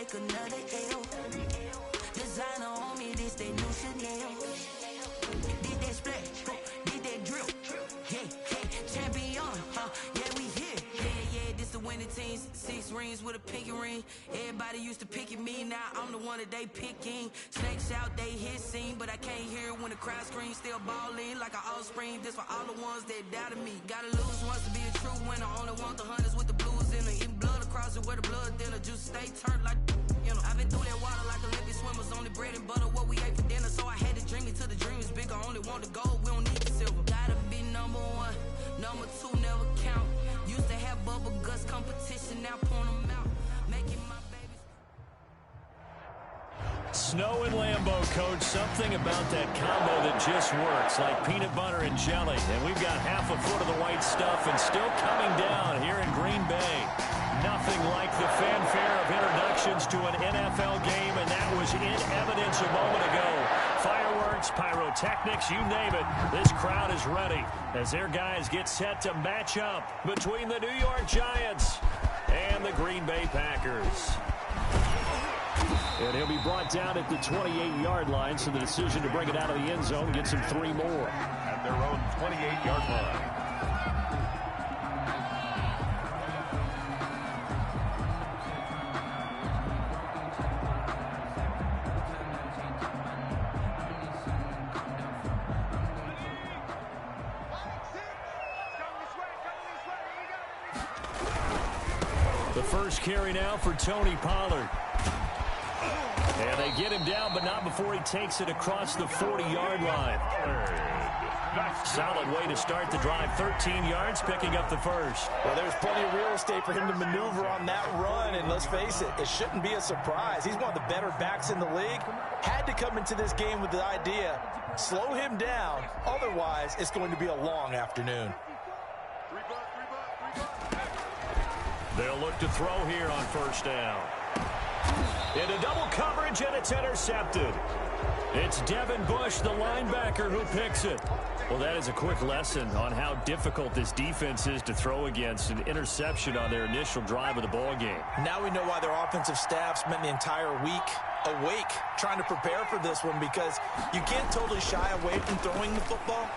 take another L. Designer on me, this that new Chanel. Did that splat, did that drill. Yeah, champion, yeah, we here. Yeah, this the winning team. 6 rings with a pinky ring. Everybody used to picking me, now I'm the one that they picking. Snakes out, they hit scene, but I can't hear it when the crowd screams. Still balling like an offspring. This for all the ones that doubted me. Gotta lose once to be a true winner. Only want the hunters with the blues in them. Eating blood across it where the blood thinner. Just stay turned like, you know. I've been through that water like Olympic swimmers. Only bread and butter, what we ate for dinner. So I had to dream it till the dream is bigger. Only want the gold, we don't need the silver. Gotta be number 1, number 2 never count. Used to have bubble guts competition, now point them out. Making my babies. Snow and Lambeau, Coach. Something about that combo that just works, like peanut butter and jelly. And we've got half a foot of the white stuff and still coming down here in Green Bay. Nothing like the fanfare of introductions to an NFL game, and that was in evidence a moment ago. Fireworks, pyrotechnics, you name it. This crowd is ready as their guys get set to match up between the New York Giants and the Green Bay Packers. And he'll be brought down at the 28-yard line, so the decision to bring it out of the end zone gets him 3 more. At their own 28-yard line. The first carry now for Tony Pollard. And they get him down, but not before he takes it across the 40-yard line. Solid way to start the drive. 13 yards, picking up the first. Well, there's plenty of real estate for him to maneuver on that run, and let's face it, it shouldn't be a surprise. He's one of the better backs in the league. Had to come into this game with the idea, slow him down, otherwise it's going to be a long afternoon. They'll look to throw here on first down. Into double coverage, and it's intercepted. It's Devin Bush, the linebacker, who picks it. Well, that is a quick lesson on how difficult this defense is to throw against. An interception on their initial drive of the ball game. Now we know why their offensive staff spent the entire week awake trying to prepare for this one, because you can't totally shy away from throwing the football,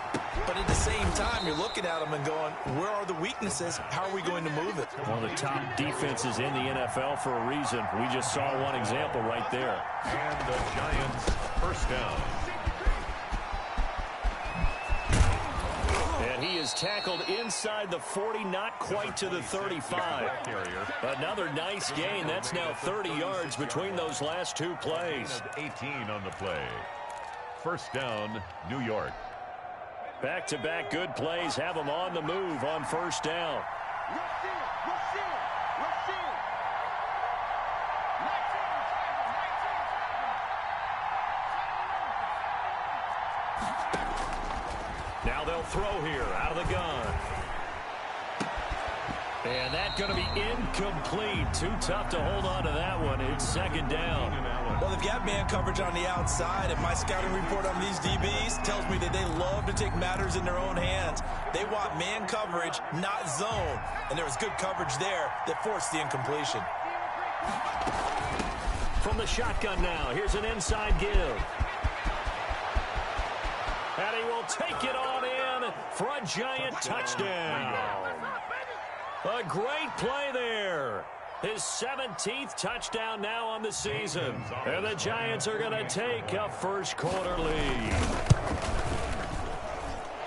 but at the same time you're looking at them and going, where are the weaknesses? How are we going to move it? One of the top defenses in the NFL for a reason. We just saw one example right there. And the Giants first down. And he is tackled inside the 40, not quite to the 35. Another nice gain. That's now 30 yards between those last 2 plays. 18 on the play. First down, New York. Back-to-back good plays have them on the move on first down. Now they'll throw here out of the gun. And that's going to be incomplete. Too tough to hold on to that one. It's second down. Well, they've got man coverage on the outside, and my scouting report on these DBs tells me that they love to take matters in their own hands. They want man coverage, not zone. And there was good coverage there that forced the incompletion. From the shotgun now, here's an inside give. And he will take it on in for a Giant touchdown. A great play there. His 17th touchdown now on the season. And the Giants are going to take a first-quarter lead.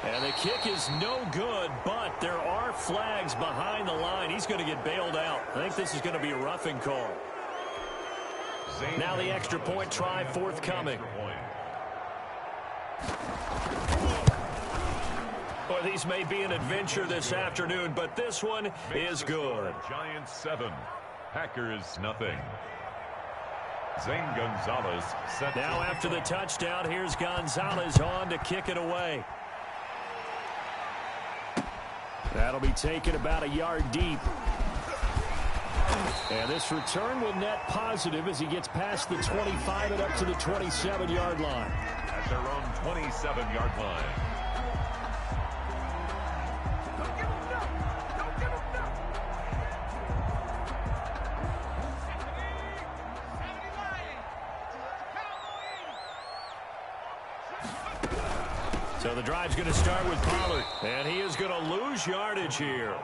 And the kick is no good, but there are flags behind the line. He's going to get bailed out. I think this is going to be a roughing call. Now the extra point try forthcoming. Well, these may be an adventure this afternoon, but this one is good. Giants 7, Packers nothing. Zane Gonzalez set. Now after the touchdown, here's Gonzalez on to kick it away. That'll be taken about a yard deep. And this return will net positive as he gets past the 25 and up to the 27-yard line. At their own 27-yard line. So the drive's going to start with Pollard, and he is going to lose yardage here.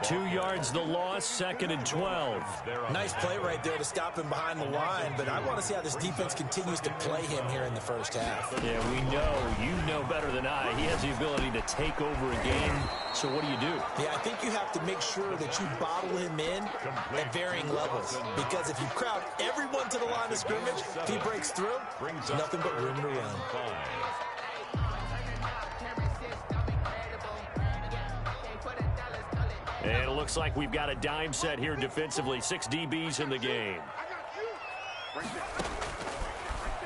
2 yards the loss, 2nd and 12. Nice play right there to stop him behind the line, but I want to see how this defense continues to play him here in the first half. Yeah, we know, you know better than I, he has the ability to take over a game. So what do you do? Yeah, I think you have to make sure that you bottle him in at varying levels, because if you crowd everyone to the line of scrimmage, if he breaks through, nothing but room to run. And it looks like we've got a dime set here defensively. 6 DBs in the game.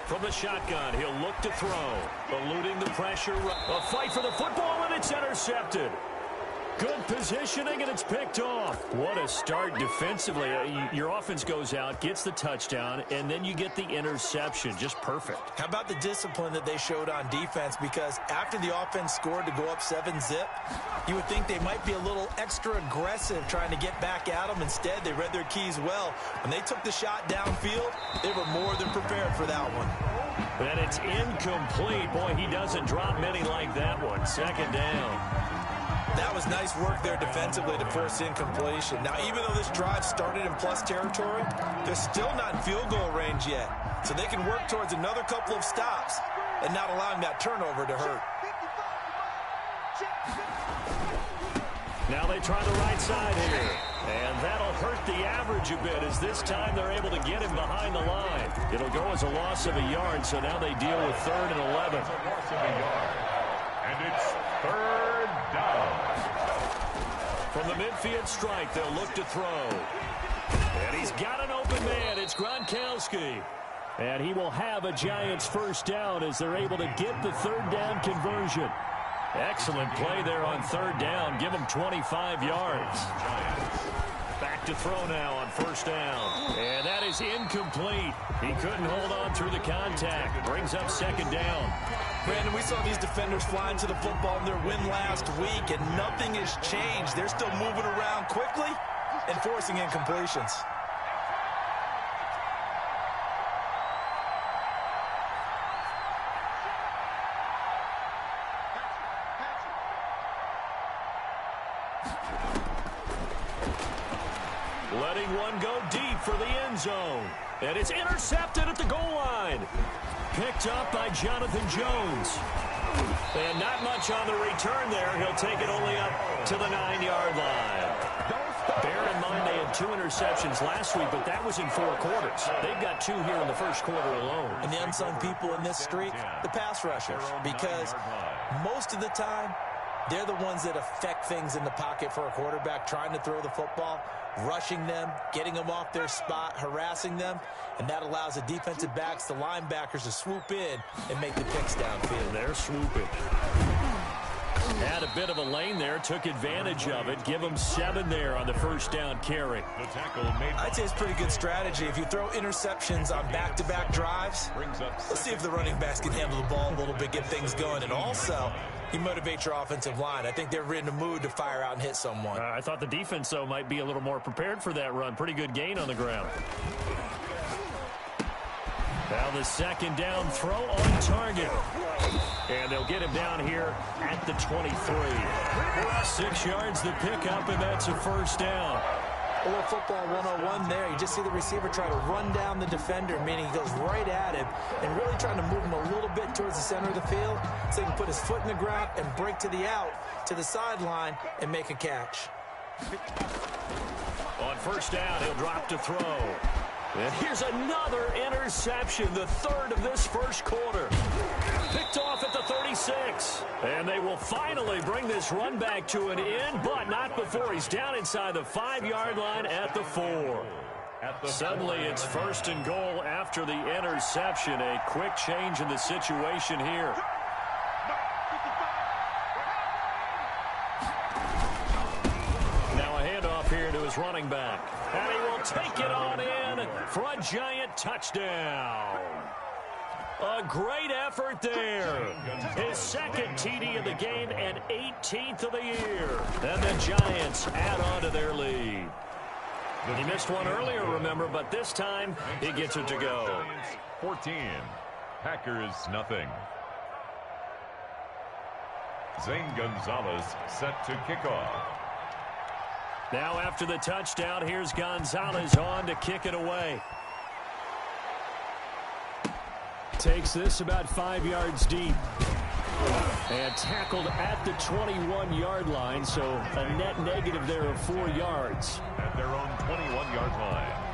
From the shotgun, he'll look to throw. Eluding the pressure. A fight for the football, and it's intercepted. Good positioning, and it's picked off. What a start defensively. Your offense goes out, gets the touchdown, and then you get the interception. Just perfect. How about the discipline that they showed on defense? Because after the offense scored to go up 7-zip, you would think they might be a little extra aggressive trying to get back at them. Instead, they read their keys well. When they took the shot downfield, they were more than prepared for that one. And it's incomplete. Boy, he doesn't drop many like that one. 2nd down. That was nice work there defensively to force incompletion. Now, even though this drive started in plus territory, they're still not in field goal range yet. So they can work towards another couple of stops and not allowing that turnover to hurt. Now they try the right side here. And that'll hurt the average a bit, as this time they're able to get him behind the line. It'll go as a loss of a yard, so now they deal with 3rd and 11. And it's 3rd down. From the midfield strike, they'll look to throw. And he's got an open man. It's Gronkowski. And he will have a Giants 1st down as they're able to get the 3rd down conversion. Excellent play there on 3rd down. Give him 25 yards. Back to throw now on 1st down. And that is incomplete. He couldn't hold on through the contact. Brings up 2nd down. Brandon, we saw these defenders flying to the football in their win last week, and nothing has changed. They're still moving around quickly and forcing incompletions. Letting one go deep for the end zone. And it's intercepted at the goal line. Picked up by Jonathan Jones. And not much on the return there. He'll take it only up to the 9-yard line. Bear in mind they had 2 interceptions last week, but that was in 4 quarters. They've got 2 here in the 1st quarter alone. And the unsung people in this streak, the pass rushers, because most of the time, they're the ones that affect things in the pocket for a quarterback, trying to throw the football, rushing them, getting them off their spot, harassing them, and that allows the defensive backs, the linebackers, to swoop in and make the picks downfield. They're swooping. Had a bit of a lane there, took advantage of it. Give them 7 there on the 1st down carry. I'd say it's pretty good strategy. If you throw interceptions on back-to-back drives, let's see if the running backs can handle the ball a little bit, get things going, and also you motivate your offensive line. I think they're in the mood to fire out and hit someone. I thought the defense, though, might be a little more prepared for that run. Pretty good gain on the ground. Now the 2nd down throw on target. And they'll get him down here at the 23. 6 yards the pickup, and that's a 1st down. A little football 101 there. You just see the receiver try to run down the defender, meaning he goes right at him and really trying to move him a little bit towards the center of the field so he can put his foot in the ground and break to the out, to the sideline, and make a catch. On 1st down, he'll drop to throw. And here's another interception, the 3rd of this 1st quarter. Picked off at the 36. And they will finally bring this run back to an end, but not before he's down inside the 5-yard line at the 4. Suddenly it's 1st and goal after the interception. A quick change in the situation here. Now a handoff here to his running back. And he will take it on in for a Giant touchdown. A great effort there. His 2nd TD of the game and 18th of the year. And the Giants add on to their lead. He missed one earlier, remember, but this time he gets it to go. 14, Packers nothing. Zane Gonzalez set to kick off. Now after the touchdown, here's Gonzalez on to kick it away. Takes this about 5 yards deep. And tackled at the 21-yard line, so a net negative there of 4 yards. At their own 21-yard line.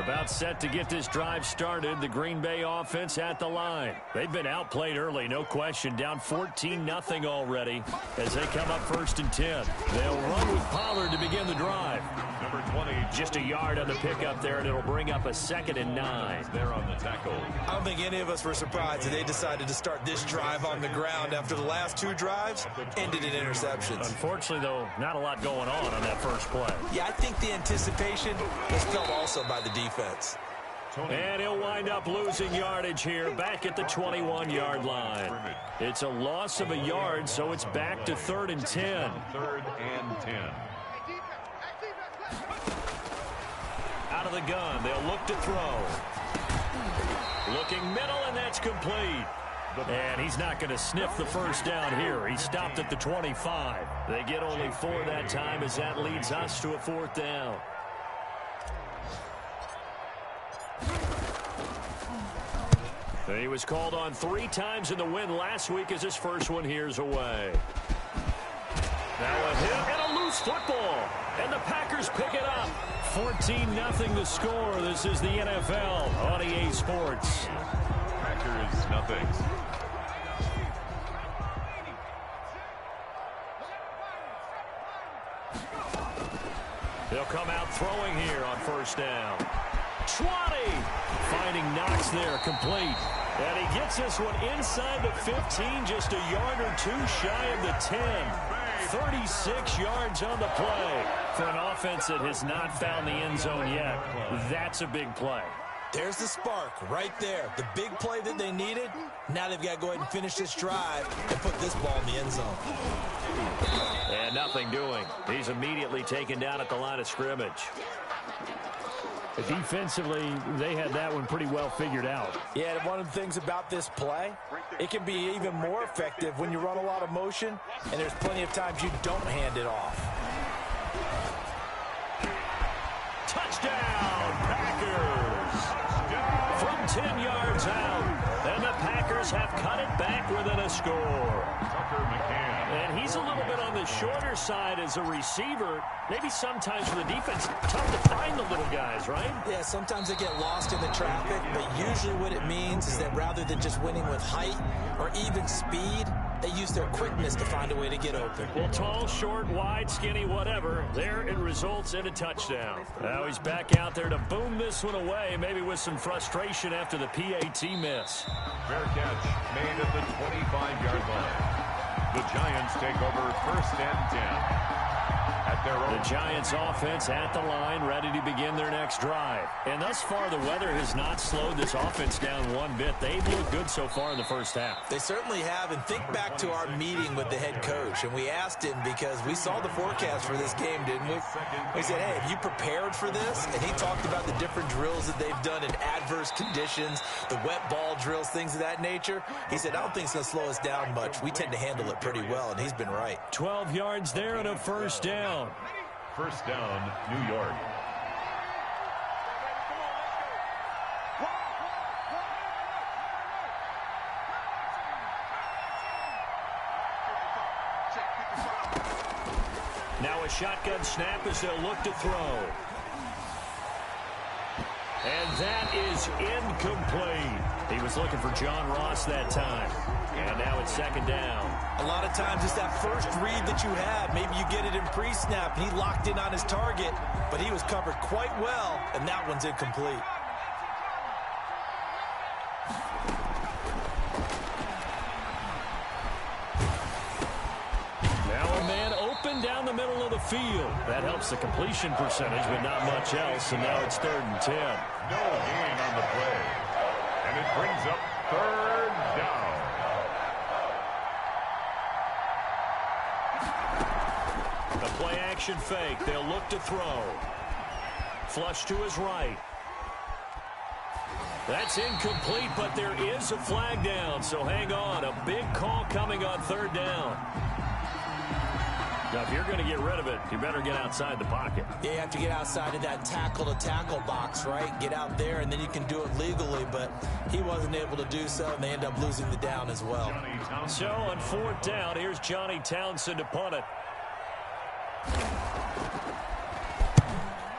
About set to get this drive started. The Green Bay offense at the line. They've been outplayed early, no question. Down 14-0 already as they come up 1st and 10. They'll run with Pollard to begin the drive. Number 20. Just a yard on the pickup there, and it'll bring up a 2nd and 9. There on the tackle. I don't think any of us were surprised that they decided to start this drive on the ground after the last 2 drives ended in interceptions. Unfortunately, though, not a lot going on that first play. Yeah, I think the anticipation was felt also by the defense. And he'll wind up losing yardage here back at the 21-yard line. It's a loss of a yard, so it's back to 3rd and 10. 3rd and 10. Out of the gun, they'll look to throw. Looking middle, and that's complete. And he's not going to sniff the first down here. He stopped at the 25. They get only 4 that time as that leads us to a 4th down. He was called on 3 times in the win last week as his first one here's away. Now a hit and a loose football. And the Packers pick it up. 14-0 the score. This is the NFL on EA Sports. Packers nothing. They'll come out throwing here on 1st down. 20. Finding Knox there, complete. And he gets this one inside the 15, just a yard or 2 shy of the 10. 36 yards on the play. For an offense that has not found the end zone yet, that's a big play. There's the spark right there. The big play that they needed. Now they've got to go ahead and finish this drive and put this ball in the end zone. And nothing doing. He's immediately taken down at the line of scrimmage. Defensively, they had that one pretty well figured out. Yeah, and one of the things about this play, it can be even more effective when you run a lot of motion, and there's plenty of times you don't hand it off. Touchdown, Packers! From 10 yards out, and the Packers have cut it back within a score. And he's a little bit on the shorter side as a receiver. Maybe sometimes for the defense, tough to find the little guys, right? Yeah, sometimes they get lost in the traffic, but usually what it means is that rather than just winning with height or even speed, they use their quickness to find a way to get open. Well, tall, short, wide, skinny, whatever, there it results in a touchdown. Now he's back out there to boom this one away, maybe with some frustration after the PAT miss. Fair catch made at the 25-yard line. The Giants take over 1st and 10. At their own. The Giants offense at the line, ready to begin their next drive. And thus far, the weather has not slowed this offense down one bit. They've looked good so far in the first half. They certainly have. And think back to our meeting with the head coach. And we asked him because we saw the forecast for this game, didn't we? We said, hey, have you prepared for this? And he talked about the different drills that they've done in adverse conditions, the wet ball drills, things of that nature. He said, I don't think it's going to slow us down much. We tend to handle it pretty well, and he's been right. 12 yards there and a 1st down. 1st down, New York. Now a shotgun snap as they'll look to throw. And that is incomplete. He was looking for John Ross that time. And now it's 2nd down. A lot of times it's that first read that you have. Maybe you get it in pre-snap, and he locked in on his target, but he was covered quite well, and that one's incomplete. Now a man open down the middle of the field. That helps the completion percentage, but not much else, and now it's 3rd and 10. No gain on the play. And it brings up 3rd down. The play action fake. They'll look to throw. Flush to his right. That's incomplete, but there is a flag down, so hang on. A big call coming on third down. Now, if you're going to get rid of it, you better get outside the pocket. Yeah, you have to get outside of that tackle-to-tackle box, right? Get out there, and then you can do it legally, but he wasn't able to do so, and they end up losing the down as well. So, on fourth down, here's Johnny Townsend to punt it.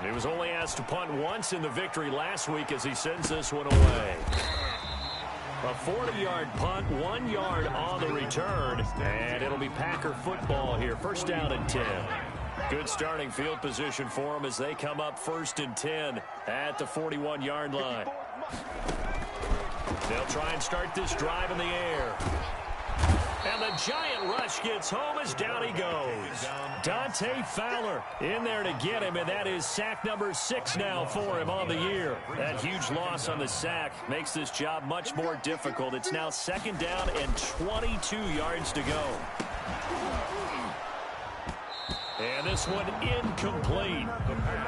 He was only asked to punt once in the victory last week as he sends this one away. A 40-yard punt, 1 yard on the return, and it'll be Packer football here. First down and 10. Good starting field position for them as they come up first and 10 at the 41-yard line. They'll try and start this drive in the air. And the giant rush gets home as down he goes. Dante Fowler in there to get him, and that is sack number 6 now for him on the year. That huge loss on the sack makes this job much more difficult. It's now second down and 22 yards to go. And this one incomplete.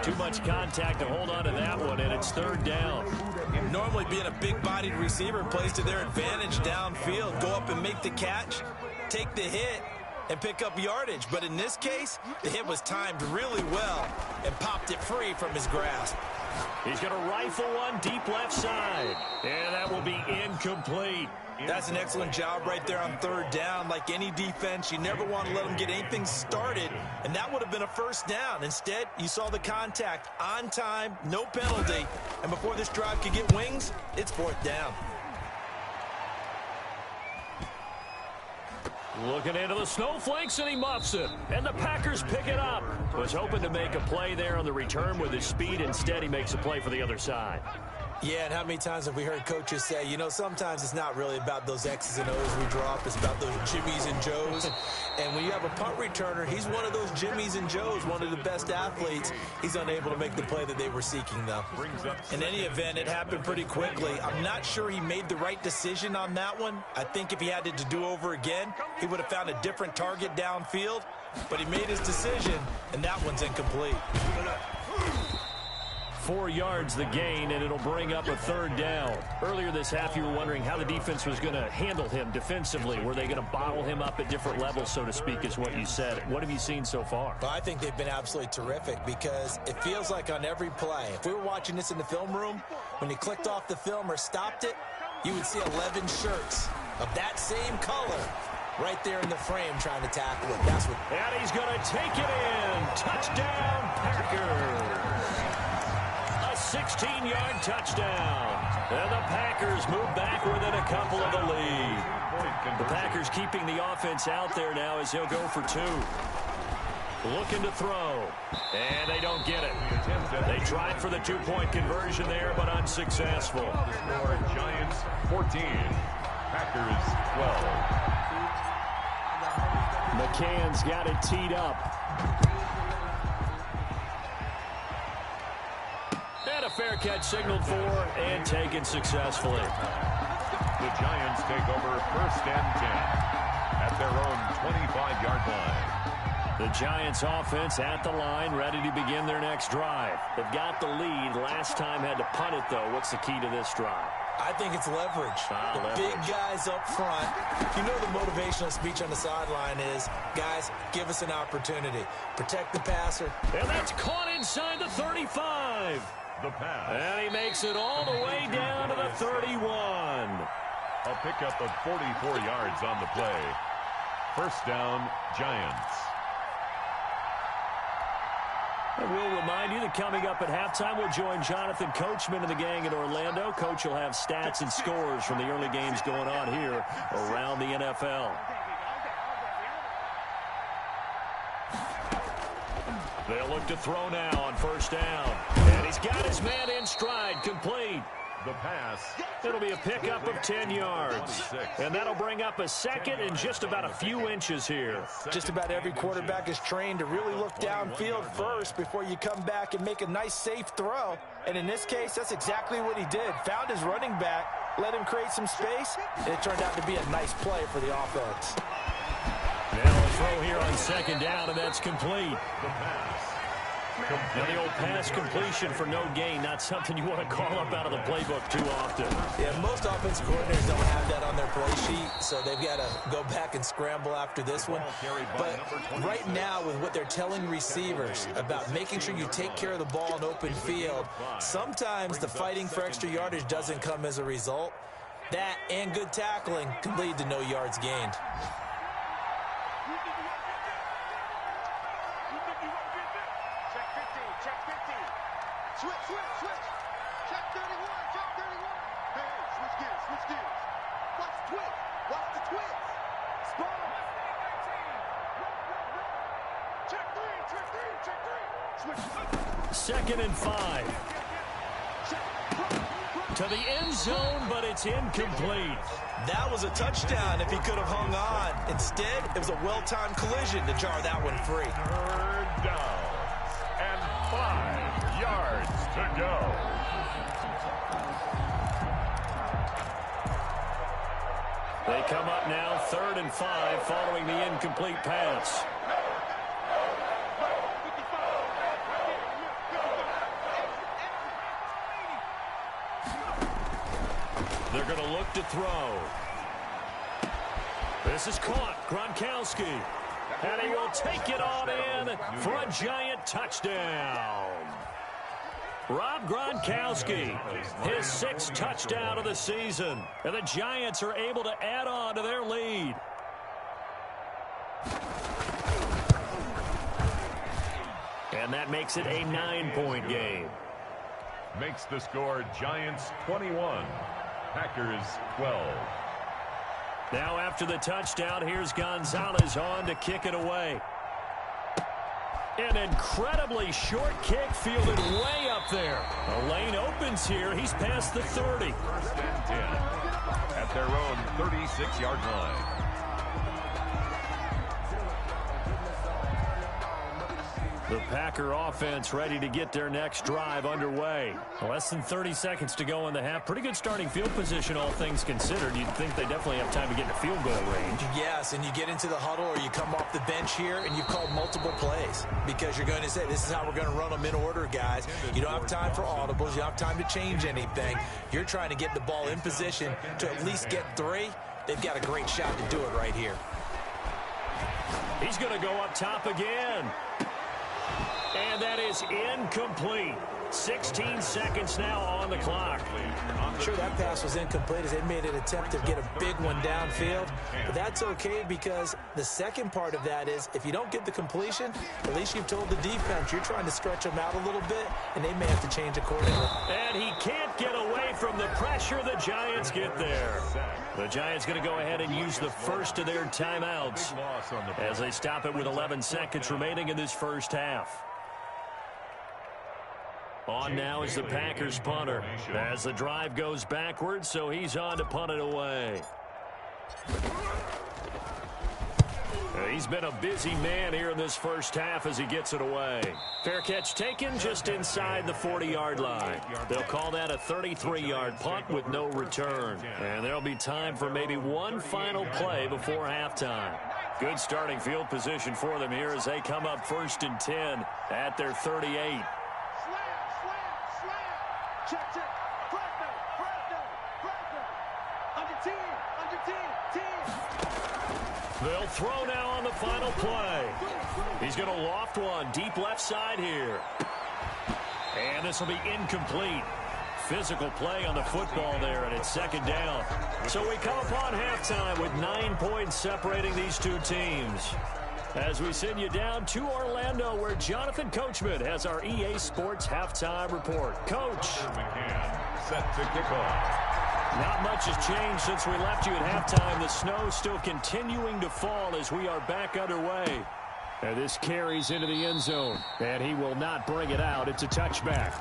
Too much contact to hold on to that one, and it's third down. Normally being a big-bodied receiver plays to their advantage downfield. Go up and make the catch, take the hit, and pick up yardage. But in this case, the hit was timed really well and popped it free from his grasp. He's going to rifle one deep left side, and that will be incomplete. That's an excellent job right there on third down. Like any defense, you never want to let them get anything started, and that would have been a first down. Instead, you saw the contact on time, no penalty, and before this drive could get wings, it's fourth down. Looking into the snowflakes, and he muffs it. And the Packers pick it up. Was hoping to make a play there on the return with his speed. Instead, he makes a play for the other side. Yeah, and how many times have we heard coaches say, you know, sometimes it's not really about those X's and O's we drop. It's about those Jimmies and Joes. And when you have a punt returner, he's one of those Jimmies and Joes, one of the best athletes. He's unable to make the play that they were seeking, though. In any event, it happened pretty quickly. I'm not sure he made the right decision on that one. I think if he had it to do over again, he would have found a different target downfield. But he made his decision, and that one's incomplete. 4 yards the gain, and it'll bring up a third down. Earlier this half, you were wondering how the defense was going to handle him defensively. Were they going to bottle him up at different levels, so to speak, is what you said. What have you seen so far? Well, I think they've been absolutely terrific because it feels like on every play, if we were watching this in the film room, when you clicked off the film or stopped it, you would see 11 shirts of that same color right there in the frame trying to tackle it. That's what. And he's going to take it in. Touchdown, Packers. 16-yard touchdown. And the Packers move back within a couple of the lead. The Packers keeping the offense out there now as he'll go for 2. Looking to throw. And they don't get it. They tried for the 2-point conversion there, but unsuccessful. Giants 14. Packers 12. McCann's got it teed up. And a fair catch signaled for and taken successfully. The Giants take over first and 10 at their own 25-yard line. The Giants offense at the line, ready to begin their next drive. They've got the lead. Last time had to punt it, though. What's the key to this drive? I think it's leverage. Big guys up front. You know the motivational speech on the sideline is, guys, give us an opportunity. Protect the passer. And that's caught inside the 35. The pass. And he makes it all the way down to the 31. A pickup of 44 yards on the play. First down, Giants. And we'll remind you that coming up at halftime, we'll join Jonathan Coachman and the gang in Orlando. Coach will have stats and scores from the early games going on here around the NFL. They'll look to throw now on first down. And he's got his man in stride, complete. The pass. It'll be a pickup of 10 yards. And that'll bring up a second and just about a few inches here. Just about every quarterback is trained to really look downfield first before you come back and make a nice, safe throw. And in this case, that's exactly what he did. Found his running back, let him create some space, and it turned out to be a nice play for the offense. Now a throw here on second down, and that's complete. The pass. And the old pass completion for no gain, not something you want to call up out of the playbook too often. Yeah, most offensive coordinators don't have that on their play sheet, so they've got to go back and scramble after this one. But right now, with what they're telling receivers about making sure you take care of the ball in open field, sometimes the fighting for extra yardage doesn't come as a result. That and good tackling can lead to no yards gained. Second and 5. To the end zone, but it's incomplete. That was a touchdown if he could have hung on. Instead, it was a well-timed collision to jar that one free. Third down and 5 yards to go. They come up now 3rd and 5 following the incomplete pass. They're going to look to throw. This is caught. Gronkowski. And he will take it on in for a giant touchdown. Rob Gronkowski, his 6th touchdown of the season. And the Giants are able to add on to their lead. And that makes it a 9-point game. Makes the score Giants 21. Packers 12. Now after the touchdown, here's Gonzalez on to kick it away. An incredibly short kick fielded way up there. A lane opens here. He's past the 30. 1st and 10 at their own 36-yard line. The Packer offense ready to get their next drive underway. Less than 30 seconds to go in the half. Pretty good starting field position, all things considered. You'd think they definitely have time to get into field goal range. Yes, and you get into the huddle or you come off the bench here and you've called multiple plays because you're going to say, this is how we're going to run them in order, guys. You don't have time for audibles. You don't have time to change anything. You're trying to get the ball in position to at least get 3. They've got a great shot to do it right here. He's going to go up top again. And that is incomplete. 16 seconds now on the clock. I'm sure that pass was incomplete as they made an attempt to get a big one downfield. But that's okay because the second part of that is if you don't get the completion, at least you've told the defense you're trying to stretch them out a little bit, and they may have to change accordingly. And he can't get away from the pressure. The Giants get there. The Giants going to go ahead and use the first of their timeouts as they stop it with 11 seconds remaining in this first half. On now is the Packers punter as the drive goes backwards, so he's on to punt it away. He's been a busy man here in this first half as he gets it away. Fair catch taken just inside the 40-yard line. They'll call that a 33-yard punt with no return. And there'll be time for maybe one final play before halftime. Good starting field position for them here as they come up 1st and 10 at their 38. Check. They'll throw now on the final play. He's going to loft one deep left side here. And this will be incomplete. Physical play on the football there, and it's 2nd down. So we come upon halftime with 9 points separating these two teams. As we send you down to Orlando, where Jonathan Coachman has our EA Sports halftime report. Coach. McCann set to kick off. Not much has changed since we left you at halftime. The snow still continuing to fall as we are back underway. And this carries into the end zone, and he will not bring it out. It's a touchback.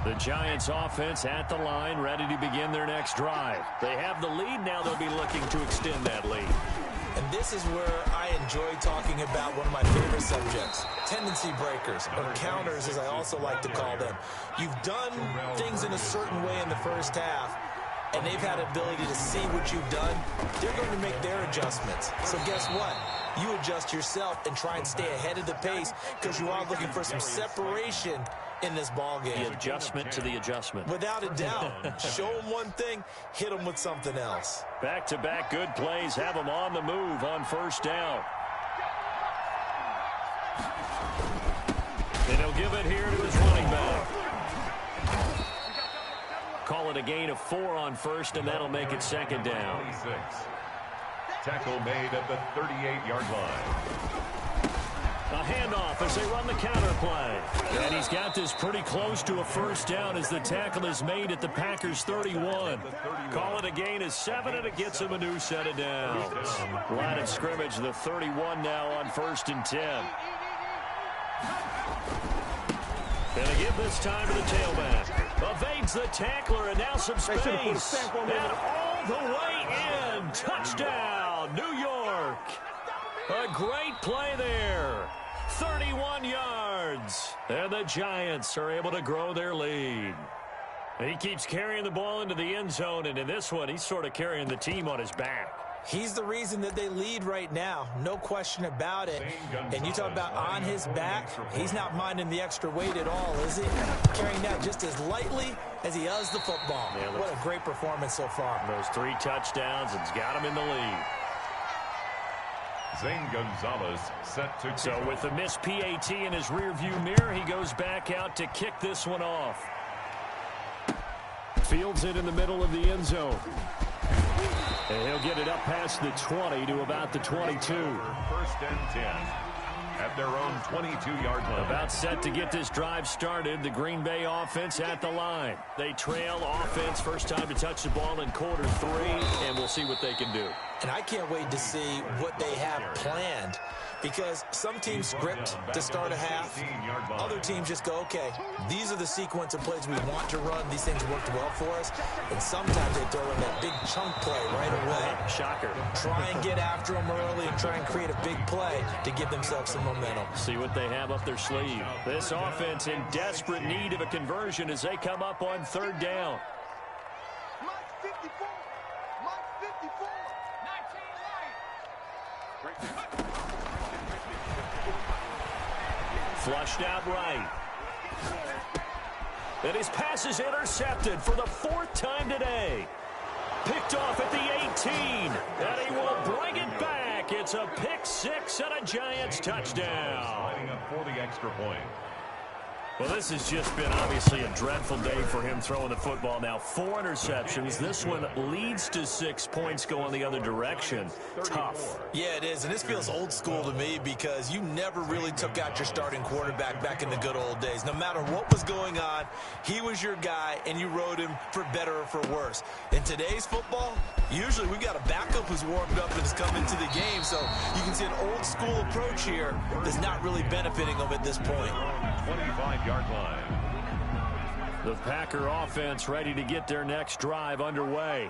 The Giants offense at the line, ready to begin their next drive. They have the lead. Now they'll be looking to extend that lead. And this is where I enjoy talking about one of my favorite subjects, tendency breakers, or counters as I also like to call them. You've done things in a certain way in the first half. and they've had the ability to see what you've done, they're going to make their adjustments. So guess what? You adjust yourself and try and stay ahead of the pace because you are looking for some separation in this ball game. The adjustment to the adjustment. Without a doubt. Show them one thing, hit them with something else. Back-to-back good plays have them on the move on first down. And he'll give it here to his running back. Call it a gain of 4 on first, and that'll make it second down. 26. Tackle made at the 38-yard line. A handoff as they run the counter play. And he's got this pretty close to a first down as the tackle is made at the Packers' 31. Call it a gain of 7, and it gets him a new set of downs. Line of scrimmage, the 31 now on first and 10. And they give this time to the tailback. Evades the tackler, and now some space. And all the way in. Touchdown, New York. A great play there. 31 yards. And the Giants are able to grow their lead. He keeps carrying the ball into the end zone, and in this one, he's sort of carrying the team on his back. He's the reason that they lead right now. No question about it. And you talk about on his back, he's not minding the extra weight at all, is he? Carrying that just as lightly as he does the football. Yeah, what a great performance so far. Those 3 touchdowns, it's got him in the lead. Zane Gonzalez set to kick. So with the missed PAT in his rearview mirror, he goes back out to kick this one off. Fields it in the middle of the end zone. And he'll get it up past the 20 to about the 22. First and 10 at their own 22-yard line. About set to get this drive started. The Green Bay offense at the line. They trail offense. First time to touch the ball in quarter 3, and we'll see what they can do. And I can't wait to see what they have planned, because some teams script to start a half. Other teams just go, okay, these are the sequence of plays we want to run. These things worked well for us. And sometimes they throw in that big chunk play right away. Shocker. Try and get after them early and try and create a big play to give themselves some momentum. See what they have up their sleeve. This offense in desperate need of a conversion as they come up on third down. Flushed out right. And his pass is intercepted for the 4th time today. Picked off at the 18. And he will bring it back. It's a pick 6 and a Giants touchdown. Lining up for the extra point. Well, this has just been obviously a dreadful day for him throwing the football. Now 4 interceptions. This one leads to 6 points going the other direction. Tough. Yeah, it is. And this feels old school to me because you never really took out your starting quarterback back in the good old days. No matter what was going on, he was your guy, and you rode him for better or for worse. In today's football, usually we've got a backup who's warmed up and has come into the game. So you can see an old school approach here that's not really benefiting them at this point. 25-yard line. The Packer offense ready to get their next drive underway.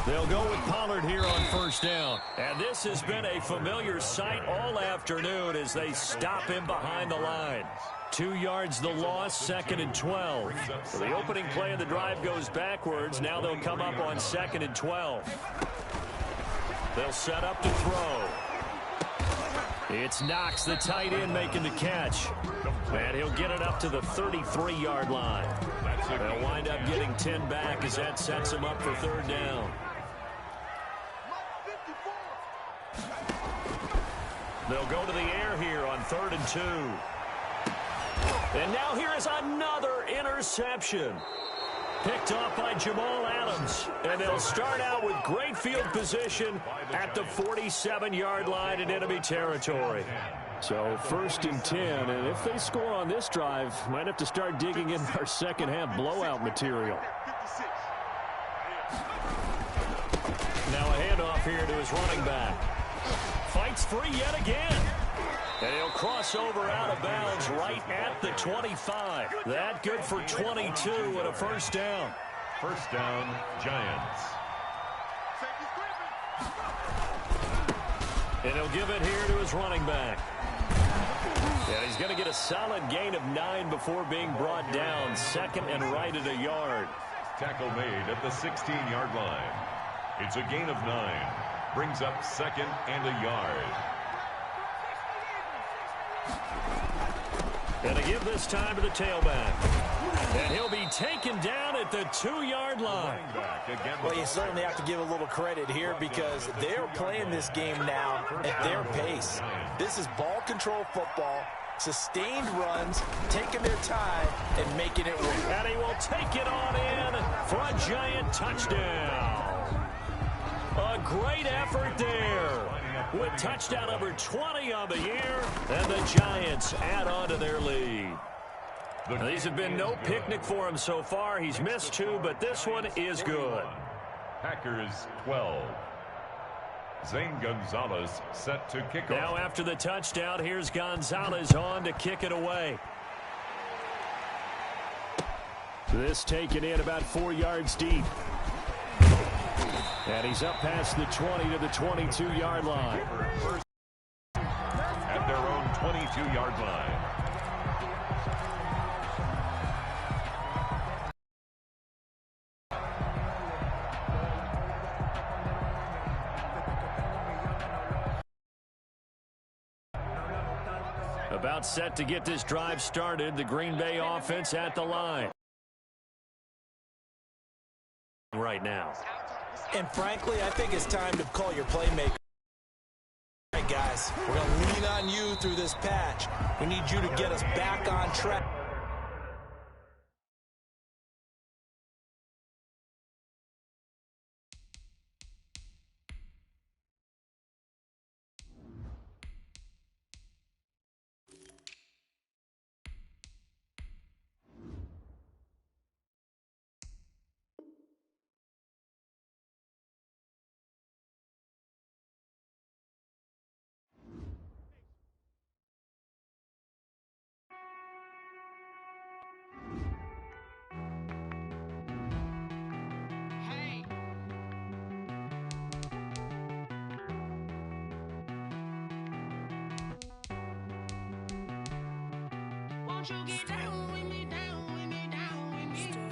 They'll go with Pollard here on first down. And this has been a familiar sight all afternoon as they stop him behind the line. 2 yards the loss, 2nd and 12. So the opening play of the drive goes backwards. Now they'll come up on 2nd and 12. They'll set up to throw. It's Knox, the tight end, making the catch. And he'll get it up to the 33-yard line. They'll wind up getting 10 back as that sets him up for third down. They'll go to the air here on 3rd and 2. And now here is another interception. Picked off by Jamal Adams. And they'll start out with great field position at the 47-yard line in enemy territory. So 1st and 10, and if they score on this drive, might have to start digging in our second half blowout material. Now a handoff here to his running back. Fights free yet again. And he'll cross over out of bounds right at the 25. That good for 22 and a first down. First down, Giants. And he'll give it here to his running back. And he's going to get a solid gain of 9 before being brought down. Second and right at a yard. Tackle made at the 16-yard line. It's a gain of 9. Brings up second and a yard. And a give this time to the tailback. And he'll be taken down at the 2-yard line. Well, you certainly have to give a little credit here because they're playing this game now at their pace. This is ball control football, sustained runs, taking their time, and making it work. And he will take it on in for a giant touchdown. A great effort there. With touchdown number 20 on the year, and the Giants add on to their lead. Now, these have been no picnic for him so far. He's missed 2, but this one is good. Packers 12. Zane Gonzalez set to kick off. Now after the touchdown, here's Gonzalez on to kick it away. This taken in about 4 yards deep. And he's up past the 20 to the 22-yard line. At their own 22-yard line. About set to get this drive started. The Green Bay offense at the line. Right now. And frankly, I think it's time to call your playmaker. All right, guys, we're going to lean on you through this patch. We need you to get us back on track. Won't you get down with me, down with me, down with me?